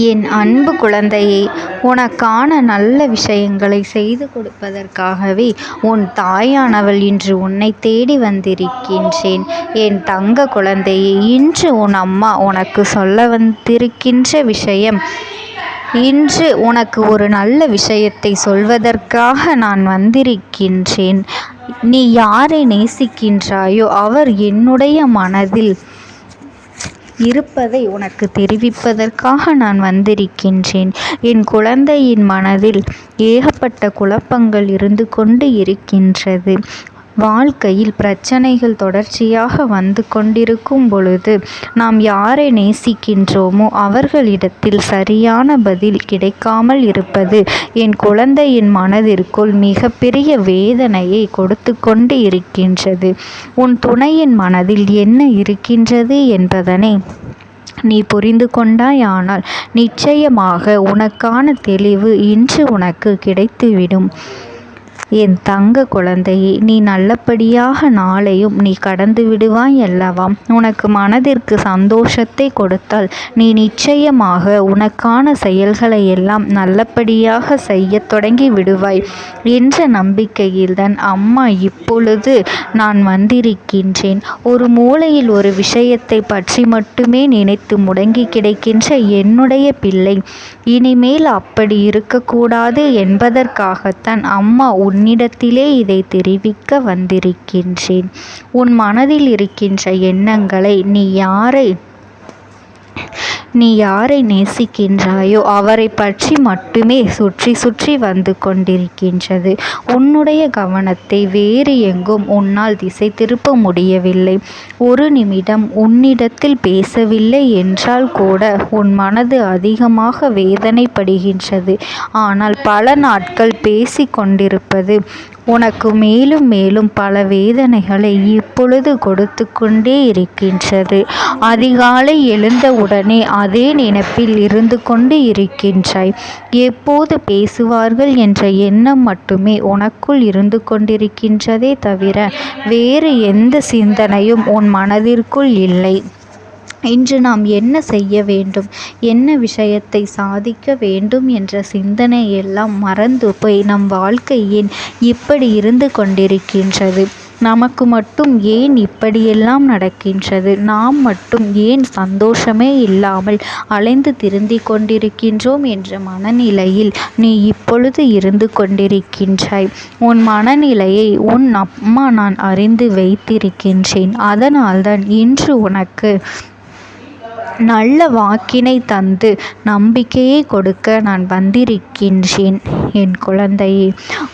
என் அன்பு குழந்தையே, உனக்கான நல்ல விஷயங்களை செய்து கொடுப்பதற்காகவே உன் தாயானவள் இன்று உன்னை தேடி வந்திருக்கின்றேன். என் தங்க குழந்தையே, இன்று உன் அம்மா உனக்கு சொல்ல வந்திருக்கின்ற விஷயம், இன்று உனக்கு ஒரு நல்ல விஷயத்தை சொல்வதற்காக நான் வந்திருக்கின்றேன். நீ யாரை நேசிக்கின்றாயோ அவர் என்னுடைய மனதில் இருப்பதை உனக்கு தெரிவிப்பதற்காக நான் வந்திருக்கின்றேன். என் குழந்தையின் மனதில் ஏகப்பட்ட குழப்பங்கள் இருந்து கொண்டு இருக்கின்றது. வாழ்க்கையில் பிரச்சனைகள் தொடர்ச்சியாக வந்து கொண்டிருக்கும் பொழுது நாம் யாரை நேசிக்கின்றோமோ அவர்களிடத்தில் சரியான பதில் கிடைக்காமல் இருப்பது என் குழந்தையின் மனதிற்குள் மிகப்பெரிய வேதனையை கொடுத்து கொண்டு இருக்கின்றது. உன் துணையின் மனதில் என்ன இருக்கின்றது என்பதனை நீ புரிந்து கொண்டாயானால் நிச்சயமாக உனக்கான தெளிவு இன்று உனக்கு கிடைத்துவிடும். என் தங்க குழந்தையே, நீ நல்லபடியாக நாளையும் நீ கடந்து விடுவாய் அல்லவா? உனக்கு மனதிற்கு சந்தோஷத்தை கொடுத்தால் நீ நிச்சயமாக உனக்கான செயல்களை எல்லாம் நல்லபடியாக செய்ய தொடங்கி விடுவாய் என்ற நம்பிக்கையில்தான் அம்மா இப்பொழுது நான் வந்திருக்கின்றேன். ஒரு மூலையில் ஒரு விஷயத்தை பற்றி மட்டுமே நினைத்து முடங்கி கிடைக்கின்ற என்னுடைய பிள்ளை, இனிமேல் அப்படி இருக்கக்கூடாது என்பதற்காகத்தான் அம்மா உன்னிடத்திலே இதை தெரிவிக்க வந்திருக்கின்றேன். உன் மனதில் இருக்கின்ற எண்ணங்களை நீ யாரை நேசிக்கின்றாயோ அவரை பற்றி மட்டுமே சுற்றி சுற்றி வந்து கொண்டிருக்கின்றது. உன்னுடைய கவனத்தை வேறு எங்கும் உன்னால் திசை திருப்ப முடியவில்லை. ஒரு நிமிடம் உன்னிடத்தில் பேசவில்லை என்றால் கூட உன் மனது அதிகமாக வேதனைப்படுகின்றது. ஆனால் பல நாட்கள் பேசி கொண்டிருப்பது உனக்கு மேலும் மேலும் பல வேதனைகளை இப்பொழுது கொடுத்து கொண்டே இருக்கின்றது. அதிகாலை எழுந்தவுடனே அதே நினைப்பில் இருந்து கொண்டு இருக்கின்றாய். எப்போது பேசுவார்கள் என்ற எண்ணம் மட்டுமே உனக்குள் இருந்து கொண்டிருக்கின்றதே தவிர வேறு எந்த சிந்தனையும் உன் மனதிற்குள் இல்லை. இன்று நாம் என்ன செய்ய வேண்டும், என்ன விஷயத்தை சாதிக்க வேண்டும் என்ற சிந்தனை எல்லாம் மறந்து போய் நம் வாழ்க்கை ஏன் இப்படி இருந்து கொண்டிருக்கின்றது? நமக்கு மட்டும் ஏன் இப்படியெல்லாம் நடக்கின்றது? நாம் மட்டும் ஏன் சந்தோஷமே இல்லாமல் அலைந்து திரிந்து கொண்டிருக்கின்றோம் என்ற மனநிலையில் நீ இப்பொழுது இருந்து கொண்டிருக்கின்றாய். உன் மனநிலையை உன் அம்மா நான் அறிந்து வைத்திருக்கின்றேன். அதனால்தான் இன்று உனக்கு நல்ல வாக்கினை தந்து நம்பிக்கையை கொடுக்க நான் வந்திருக்கின்றேன். என் குழந்தையே,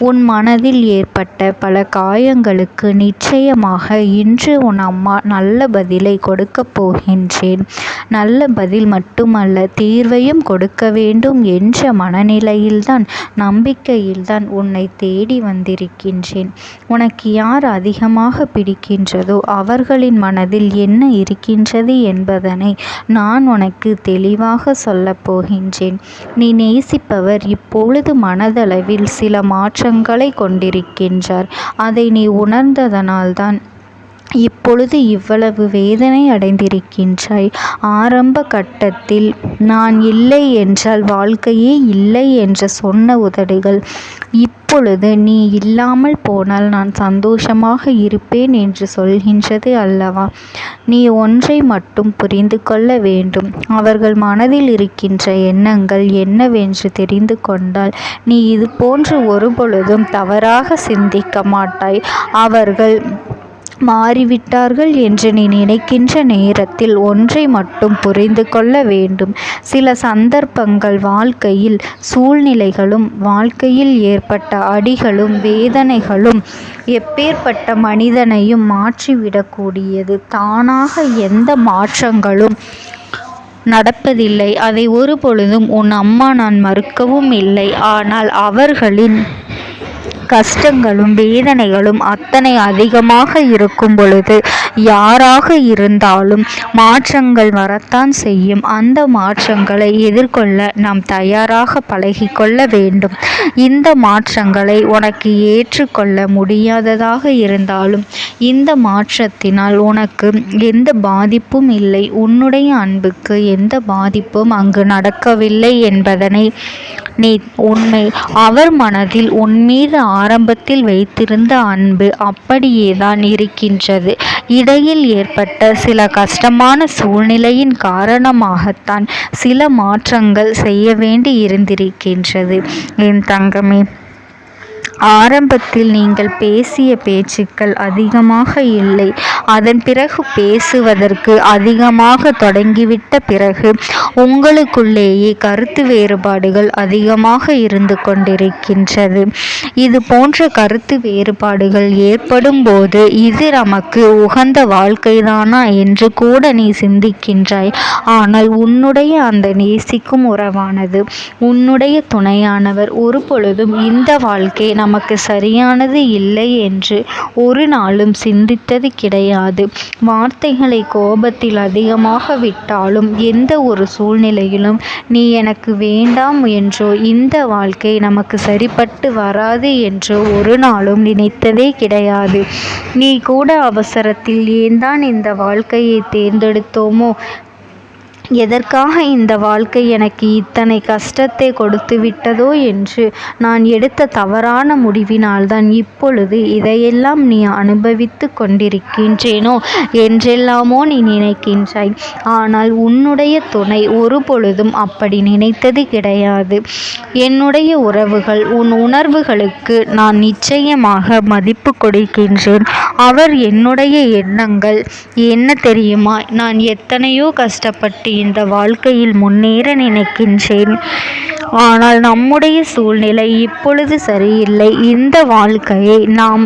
உன் மனதில் ஏற்பட்ட பல காயங்களுக்கு நிச்சயமாக இன்று உன் அம்மா நல்ல பதிலை கொடுக்கப் போகின்றேன். நல்ல பதில் மட்டுமல்ல, தீர்வையும் கொடுக்க வேண்டும் என்ற மனநிலையில்தான், நம்பிக்கையில்தான் உன்னை தேடி வந்திருக்கின்றேன். உனக்கு யார் அதிகமாக பிடிக்கின்றதோ அவர்களின் மனதில் என்ன இருக்கின்றது என்பதனை நான் உனக்கு தெளிவாக சொல்லப் போகின்றேன். நீ நேசிப்பவர் இப்பொழுது மனதளவில் சில மாற்றங்களை கொண்டிருக்கின்றார். அதை நீ உணர்ந்ததனால்தான் இப்பொழுது இவ்வளவு வேதனை அடைந்திருக்கின்றாய். ஆரம்ப கட்டத்தில் நான் இல்லை என்றால் வாழ்க்கையே இல்லை என்று சொன்ன உதடுகள் இப்பொழுது நீ இல்லாமல் போனால் நான் சந்தோஷமாக இருப்பேன் என்று சொல்கின்றது அல்லவா? நீ ஒன்றை மட்டும் புரிந்து கொள்ள வேண்டும். அவர்கள் மனதில் இருக்கின்ற எண்ணங்கள் என்னவென்று தெரிந்து கொண்டால் நீ இது போன்று ஒருபொழுதும் தவறாக சிந்திக்க மாட்டாய். அவர்கள் மாறிவிட்டார்கள் என்று நீ நினைக்கின்ற நேரத்தில் ஒன்றை மட்டும் புரிந்து கொள்ள வேண்டும். சில சந்தர்ப்பங்கள் வாழ்க்கையில் சூழ்நிலைகளும் வாழ்க்கையில் ஏற்பட்ட அடிகளும் வேதனைகளும் எப்பேற்பட்ட மனிதனையும் மாற்றிவிடக்கூடியது. தானாக எந்த மாற்றங்களும் நடப்பதில்லை. அதை ஒரு பொழுதும் உன் அம்மா நான் மறுக்கவும் இல்லை. ஆனால் அவர்களின் கஷ்டங்களும் வேதனைகளும் அத்தனை அதிகமாக இருக்கும் பொழுது யாராக இருந்தாலும் மாற்றங்கள் வரத்தான் செய்யும். அந்த மாற்றங்களை எதிர்கொள்ள நாம் தயாராக பழகிக்கொள்ள வேண்டும். இந்த மாற்றங்களை உனக்கு ஏற்றுக்கொள்ள முடியாததாக இருந்தாலும் இந்த மாற்றத்தினால் உனக்கு எந்த பாதிப்பும் இல்லை. உன்னுடைய அன்புக்கு எந்த பாதிப்பும் அங்கு நடக்கவில்லை என்பதனை நீ உண்மை. அவர் மனதில் உன்மீது ஆரம்பத்தில் வைத்திருந்த அன்பு அப்படியேதான் இருக்கின்றது. இடையில் ஏற்பட்ட சில கஷ்டமான சூழ்நிலையின் காரணமாகத்தான் சில மாற்றங்கள் செய்ய வேண்டி இருந்திருக்கின்றது. என் தங்கமே, ஆரம்பத்தில் நீங்கள் பேசிய பேச்சுக்கள் அதிகமாக இல்லை. அதன் பிறகு பேசுவதற்கு அதிகமாக தொடங்கிவிட்ட பிறகு உங்களுக்குள்ளேயே கருத்து வேறுபாடுகள் அதிகமாக இருந்து கொண்டிருக்கின்றது. இது போன்ற கருத்து வேறுபாடுகள் ஏற்படும் போது இது நமக்கு உகந்த வாழ்க்கைதானா என்று கூட நீ சிந்திக்கின்றாய். ஆனால் உன்னுடைய அந்த நேசிக்கும் உறவானது, உன்னுடைய துணையானவர் ஒரு பொழுதும் இந்த வாழ்க்கை நமக்கு சரியானது இல்லை என்று ஒரு நாளும் சிந்தித்தது கிடையாது. வார்த்தைகளை கோபத்தில் அதிகமாக விட்டாலும் எந்த ஒரு சூழ்நிலையிலும் நீ எனக்கு வேண்டாம் என்றோ இந்த வாழ்க்கை நமக்கு சரிப்பட்டு வராது என்றோ ஒரு நாளும் நினைத்ததே கிடையாது. நீ கூட அவசரத்தில் ஏன்தான் இந்த வாழ்க்கையை தேர்ந்தெடுத்தோமோ, எதற்காக இந்த வாழ்க்கை எனக்கு இத்தனை கஷ்டத்தை கொடுத்து விட்டதோ என்று நான் எடுத்த தவறான முடிவினால்தான் இப்பொழுது இதையெல்லாம் நீ அனுபவித்து கொண்டிருக்கின்றேனோ என்றெல்லாமோ நீ நினைக்கின்றாய். ஆனால் உன்னுடைய துணை ஒரு பொழுதும் அப்படி நினைத்தது கிடையாது. என்னுடைய உறவுகள், உன் உணர்வுகளுக்கு நான் நிச்சயமாக மதிப்பு கொடுக்கின்றேன். அவர் என்னுடைய எண்ணங்கள் என்ன தெரியுமா? நான் எத்தனையோ கஷ்டப்பட்டு இந்த வாழ்க்கையில் முன்னேற நினைக்கின்றேன். ஆனால் நம்முடைய சூழ்நிலை இப்பொழுது சரியில்லை. இந்த வாழ்க்கையை நாம்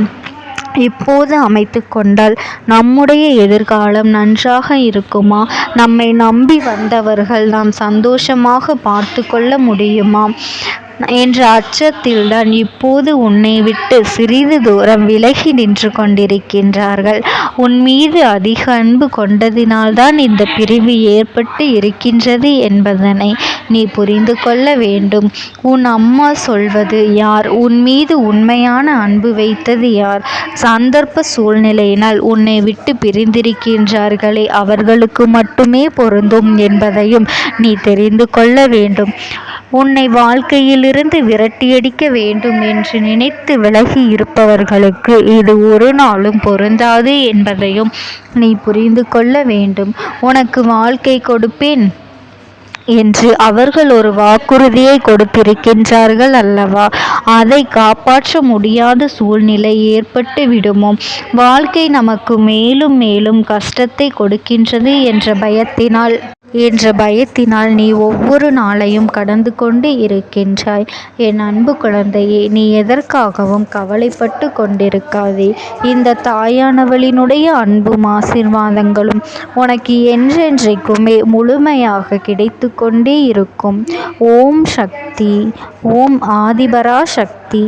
இப்போது அமைத்து கொண்டால் நம்முடைய எதிர்காலம் நன்றாக இருக்குமா? நம்மை நம்பி வந்தவர்கள் நாம் சந்தோஷமாக பார்த்து கொள்ள முடியுமா என்ற அச்சத்தில்தான் இப்போது உன்னை விட்டு சிறிது தூரம் விலகி நின்று கொண்டிருக்கின்றார்கள். உன் மீது அதிக அன்பு கொண்டதினால்தான் இந்த பிரிவு ஏற்பட்டு இருக்கின்றது என்பதனை நீ புரிந்து கொள்ள வேண்டும். உன் அம்மா சொல்வது யார்? உன் மீது உண்மையான அன்பு வைத்தது யார்? சந்தர்ப்ப சூழ்நிலையினால் உன்னை விட்டு பிரிந்திருக்கின்றார்களே, அவர்களுக்கு மட்டுமே பொருந்தும் என்பதையும் நீ தெரிந்து கொள்ள வேண்டும். உன்னை வாழ்க்கையிலிருந்து விரட்டியடிக்க வேண்டும் என்று நினைத்து விலகி இருப்பவர்களுக்கு இது ஒரு நாளும் பொருந்தாது என்பதையும் நீ புரிந்து கொள்ள வேண்டும். உனக்கு வாழ்க்கை கொடுப்பேன் என்று அவர்கள் ஒரு வாக்குறுதியை கொடுத்திருக்கின்றார்கள் அல்லவா? அதை காப்பாற்ற முடியாத சூழ்நிலை ஏற்பட்டு விடுமோ? வாழ்க்கை நமக்கு மேலும் மேலும் கஷ்டத்தை கொடுக்கின்றது என்ற பயத்தினால் நீ ஒவ்வொரு நாளையும் கடந்து கொண்டு இருக்கின்றாய். என் அன்பு குழந்தையே, நீ எதற்காகவும் கவலைப்பட்டு கொண்டிருக்காதே. இந்த தாயானவளினுடைய அன்பும் ஆசீர்வாதங்களும் உனக்கு என்றென்றைக்குமே முழுமையாக கிடைத்து கொண்டே இருக்கும். ஓம் சக்தி. ஓம் ஆதிபரா சக்தி.